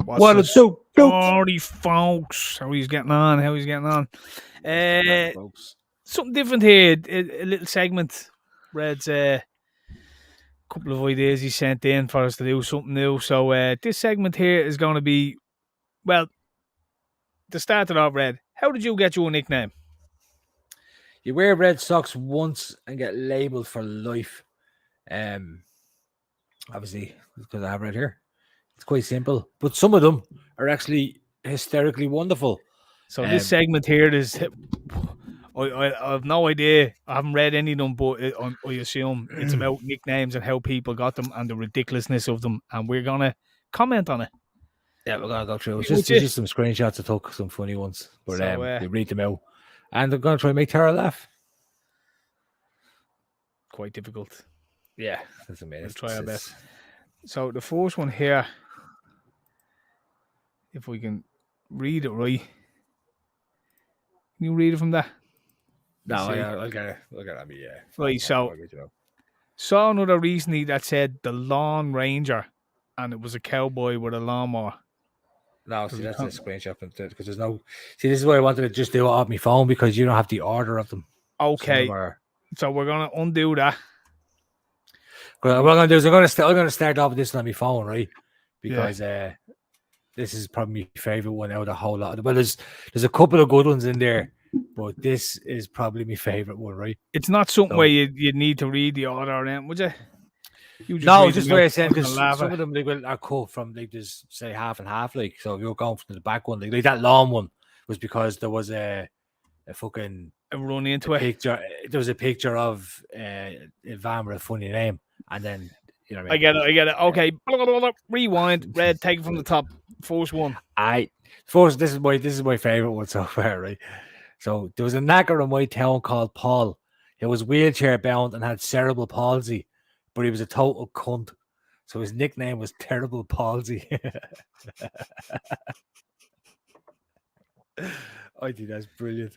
What a dope. Howdy, folks. How he's getting on? Folks. Something different here. A little segment. Red's a couple of ideas he sent in for us to do something new. So this segment here is going to be, well, to start it off, Red, how did you get your nickname? You wear red socks once and get labelled for life. Obviously, because I have red hair. It's quite simple. But some of them are actually hysterically wonderful. So this segment here is... I have no idea. I haven't read any of them, but I assume it's about nicknames and how people got them and the ridiculousness of them. And we're going to comment on it. Yeah, we're going to go through. It's just some screenshots I took, some funny ones. But we read them out. And I'm going to try and make Tara laugh. Quite difficult. Yeah, that's amazing. Let's try our best. So the first one here, if we can read it right. Can you read it from there? No, I'll get it. Yeah. Right, so saw another recently that said the Lawn Ranger, and it was a cowboy with a lawnmower. No, see, that's a screenshot because there's no. See, this is why I wanted to just do it off my phone because you don't have the order of them. Okay, so we're gonna undo that. What I'm gonna do is I'm gonna start off with this on my phone, right? Because this is probably my favorite one out of the whole lot. Well, there's a couple of good ones in there, but this is probably my favorite one, right? It's not something where you need to read the order or anything, would you? No, just where I said because some of them are cut from like this, say half and half, like so. If you're going from the back one, like that long one was because there was a fucking run into a picture. There was a picture of a van with a funny name, and then you know what I mean? I get it. Okay, rewind. Red, take it from the top. First one. This is my favorite one so far, right? So there was a knacker in my town called Paul. He was wheelchair bound and had cerebral palsy, but he was a total cunt. So his nickname was Terrible Palsy. I think that's brilliant.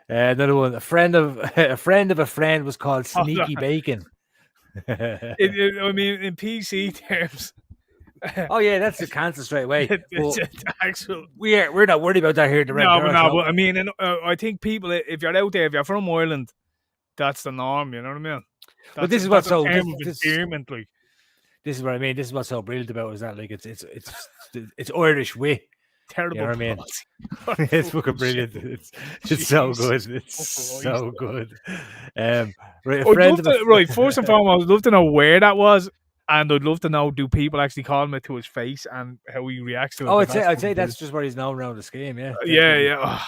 Another one. A friend of a friend was called Sneaky Bacon. I mean, in PC terms. Oh yeah, that's the cancer straight away. Actual. We're not worried about that here. But I mean, I think people, if you're out there, if you're from Ireland, that's the norm. You know what I mean? But this is what's so. This is what I mean. This is what's so brilliant about it, is that like it's Irish way. Terrible. You know what I mean? It's fucking brilliant. It's so good. It's so good. Right, first and foremost, I'd love to know where that was. And I'd love to know, do people actually call him it to his face and how he reacts to it? Oh, I'd say that's just where he's known around the scheme, yeah. Yeah.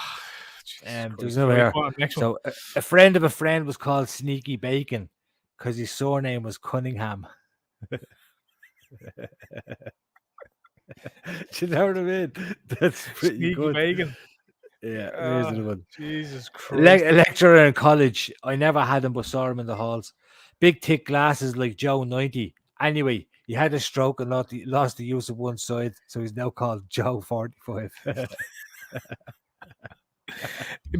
There's no here. So a friend of a friend was called Sneaky Bacon because his surname was Cunningham. Do you know what I mean? That's pretty Sneaky good. Bacon. Yeah, here's the one. Jesus Christ. A lecturer in college. I never had him, but saw him in the halls. Big thick glasses like Joe 90. Anyway, he had a stroke and lost the use of one side, so he's now called Joe 45. It'd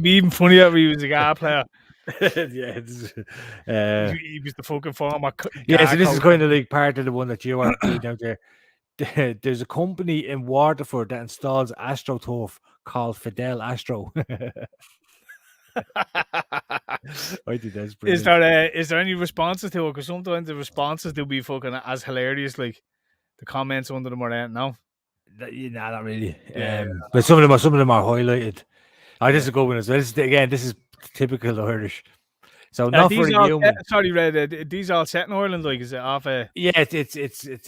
be even funnier if he was a guy player. Yeah, he was the fucking former. Yeah, so this is kind of like part of the one that you are down there. There's a company in Waterford that installs AstroTurf called Fidel Astro. I think that's brilliant. Is there any responses to it? Because sometimes the responses do be fucking as hilarious, like the comments under them are no. Nah, not really. But some of them are highlighted. This is a good one as well. This is typical Irish. So not for a human. Sorry, Red. These all set in Ireland, like is it off a? Yeah, it's.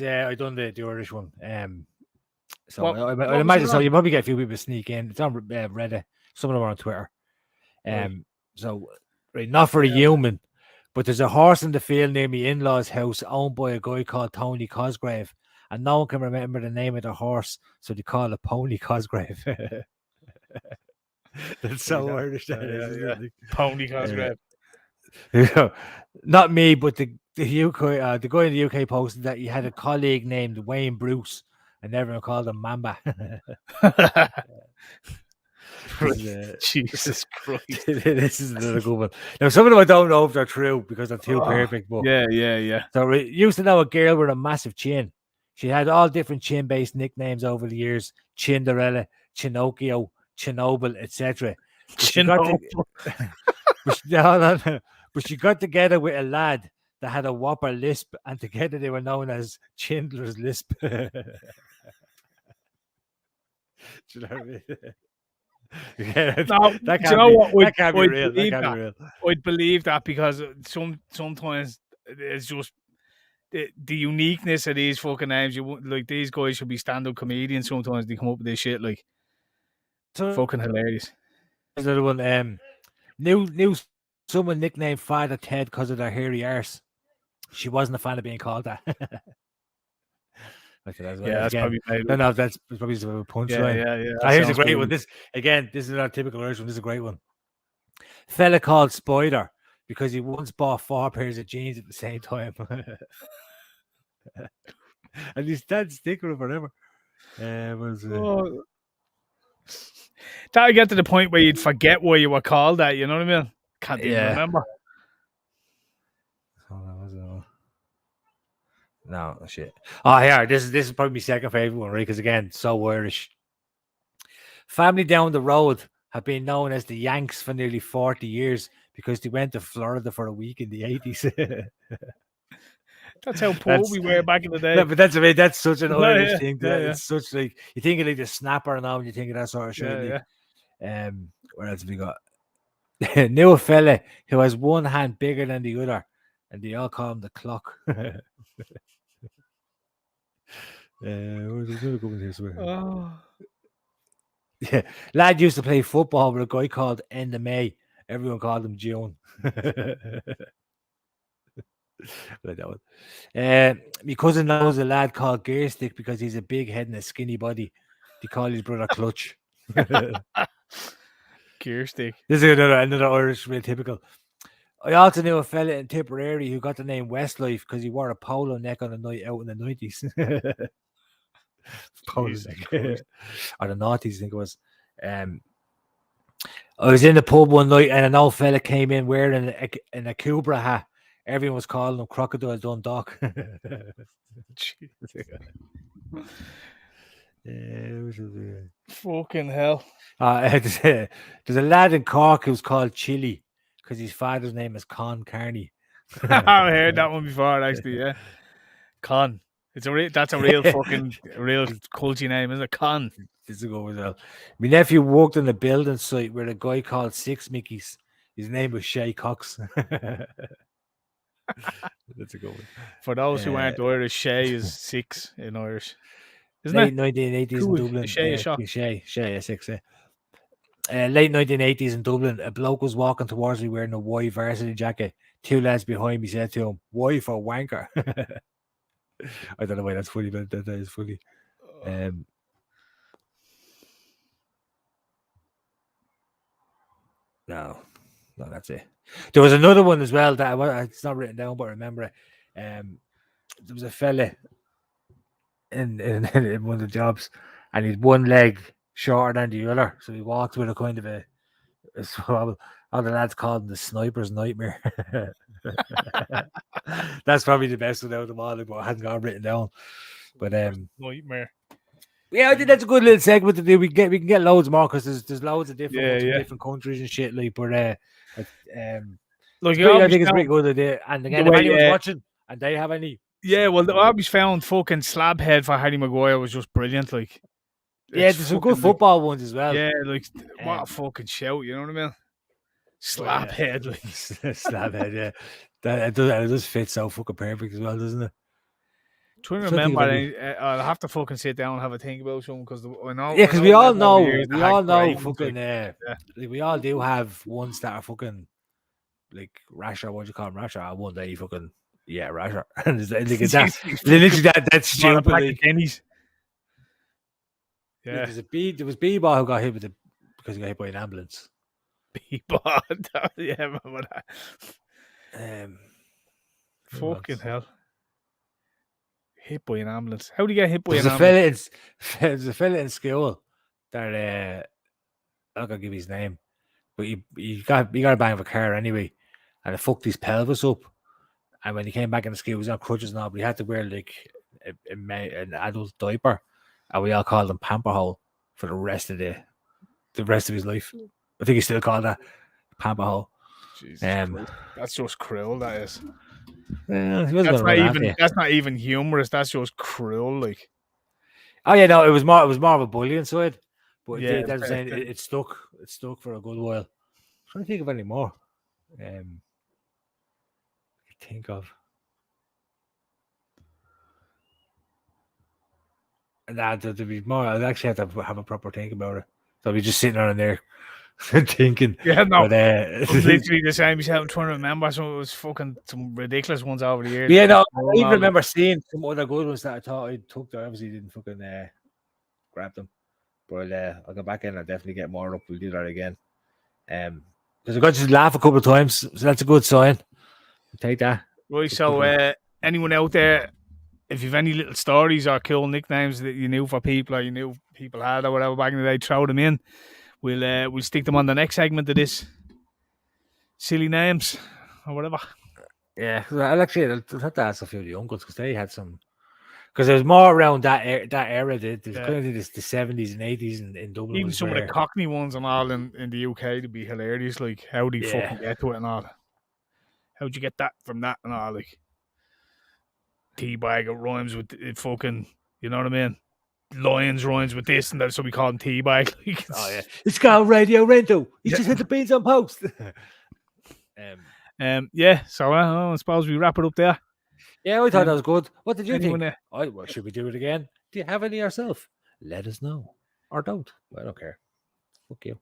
I done the Irish one. So I imagine so. You probably get a few people sneak in. It's on Reddit. Some of them are on Twitter. So right, not for a human, but there's a horse in the field near my in-laws' house owned by a guy called Tony Cosgrave, and no one can remember the name of the horse, so they call it Pony Cosgrave. That's so Irish. Pony Cosgrave. Not me, but the UK, the guy in the UK posted that he had a colleague named Wayne Bruce, and everyone called him Mamba. Jesus Christ. This is another good one. Now, some of them I don't know if they're true because they're too perfect. But yeah. So we used to know a girl with a massive chin. She had all different chin-based nicknames over the years: Cinderella, Chinocchio, Chernobyl, etc. But she got to, but she got together with a lad that had a whopper lisp, and together they were known as Schindler's Lisp. Do you know what I mean? Yeah, No, that do you know what? that can't be real. That can't be real. I'd believe that because sometimes it's just the uniqueness of these fucking names. You like these guys should be stand-up comedians. Sometimes they come up with this shit like fucking hilarious. There's another one. Knew someone nicknamed Father Ted because of their hairy arse. She wasn't a fan of being called that. That's probably no, that's probably a punchline. Yeah. Here's a great one. This is our typical Irish one. This is a great one. Fella called Spider because he once bought 4 pairs of jeans at the same time. And he's dead sticker of forever. That'll get to the point where you'd forget why you were called that, you know what I mean? Can't even remember. No, shit. Oh, yeah, this is probably my second favorite one, right? Because again, so Irish. Family down the road have been known as the Yanks for nearly 40 years because they went to Florida for a week in the 80s. That's how poor we were back in the day. No, but that's such an Irish thing. It's such like you think of like the snapper now, and you think of that sort of shit. What else have we got? Knew a fella who has one hand bigger than the other, and they all call him the clock. Yeah, lad used to play football with a guy called End of May. Everyone called him June. Like that one. My cousin knows a lad called Gear Stick because he's a big head and a skinny body. They call his brother Clutch. Gear Stick. This is another Irish, real typical. I also knew a fella in Tipperary who got the name Westlife because he wore a polo neck on a night out in the 90s. Polo neck. Or the 90s, I think it was. I was in the pub one night and an old fella came in wearing a Cobra hat. Everyone was calling him Crocodile Dundalk. Fucking hell. There's a lad in Cork who's called Chili because his father's name is Con Carney. I heard that one before, actually. Yeah, Con. That's a real fucking real culty name, isn't it? Con. This is go as well. My nephew worked on a building site where a guy called Six Mickeys. His name was Shay Cox. That's a good one. For those who aren't Irish, Shay is 6 in Irish. Isn't late it? 1980s cool. in Dublin. Shay, Shay, 6. Late 1980s in Dublin, a bloke was walking towards me wearing a white varsity jacket. 2 lads behind me said to him, "Why for wanker?" I don't know why that's funny, but that is funny. No, that's it. There was another one as well that it's not written down, but I remember it. There was a fella in one of the jobs, and he'd one leg shorter than the other, so he walked with a kind of a swabble. All the lads called him the sniper's nightmare. That's probably the best one out of them all, but I hadn't got it written down. But nightmare. Yeah, I think that's a good little segment to do. We can get loads more because there's loads of different ones from different countries and shit. Like, but I think it's a pretty good idea. And again, if anyone's watching and they have any, I always found fucking Slabhead for Harry Maguire was just brilliant. Like, there's some good football ones as well. Yeah, like what a fucking shout, you know what I mean? Slabhead, like Slabhead, yeah. That does fit so fucking perfect as well, doesn't it? Trying to remember, I'll have to fucking sit down and have a think about something because I know. Yeah, because we all know fucking. Like, we all do have ones that are fucking like Rasher. What do you call them, Rasher? One day fucking Rasher. And it's like literally that's stupid. Like, yeah, there was B-Ball who got hit because he got hit by an ambulance. B-Ball, yeah, remember that. Fucking hell. Hit by an ambulance. How do you get hit by an ambulance? There's a fella in school that I'm not gonna give his name, but he got a bang of a car anyway, and it fucked his pelvis up. And when he came back in the school, he was on crutches now, but he had to wear like an adult diaper, and we all called him Pamper Hole for the rest of his life. I think he still called that Pamper Hole. Jesus Christ. That's just cruel. That is. Well, he wasn't going to run after you. That's not even humorous. That's just cruel. Like. Oh yeah, no, it was more of a bullying side. But Yeah, that's what I'm saying. It stuck. It stuck for a good while. I'm trying to think of any more. Think of. Nah, there'd be more. I'd actually have to have a proper think about it. So I'll be just sitting around there thinking. Yeah, no. But, literally the same. I'm trying to remember some. It was fucking some ridiculous ones over the years. Yeah, no. I even remember seeing some other good ones that I thought I took. That obviously didn't fucking grab them. But I'll go back in. I'll definitely get more up. We'll do that again. Because I got to laugh a couple of times, so that's a good sign. I'll take that. Right. So anyone out there, if you've any little stories or cool nicknames that you knew for people or you knew people had or whatever back in the day, throw them in. We'll stick them on the next segment of this. Silly names or whatever. Yeah, I'll have to ask a few of the uncles because they had some. Because there was more around that era. There's kind of the 70s and 80s in Dublin. Even some of the Cockney ones and all in the UK to be hilarious. Like, how do you fucking get to it and all? How'd you get that from that and all? Like, teabag, it rhymes with it fucking, you know what I mean? Lions rhymes with this and that, so we call them teabag. Like, oh, yeah. It's called Radio Rento. You just hit the beans on post. Yeah, so I suppose we wrap it up there. Yeah, I thought that was good. What did you think? Well, should we do it again? Do you have any yourself? Let us know. Or don't. I don't care. Fuck you.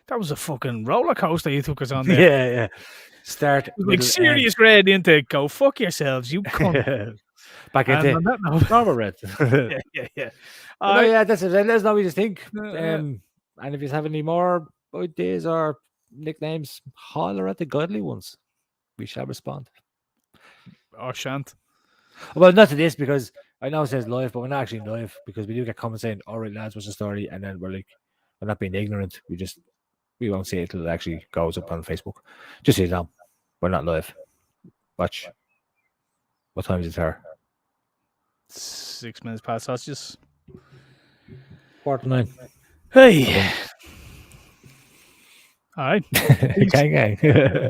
That was a fucking roller coaster you took us on there. Yeah. Start like serious red into go fuck yourselves, you cunt. Back into normal red. Yeah. Yeah, that's it. Let us know what you think. And if you have any more ideas or nicknames, holler at the godly ones. We shall respond. Or shan't. Well, not to this because I know it says live, but we're not actually live because we do get comments saying, "All right, lads, what's the story?" And then we're not being ignorant. We won't see it till it actually goes up on Facebook. Just so you know, we're not live. Watch. What time is it, Tera? 6 minutes past sausages. 8:45. Hey. All right. Gang.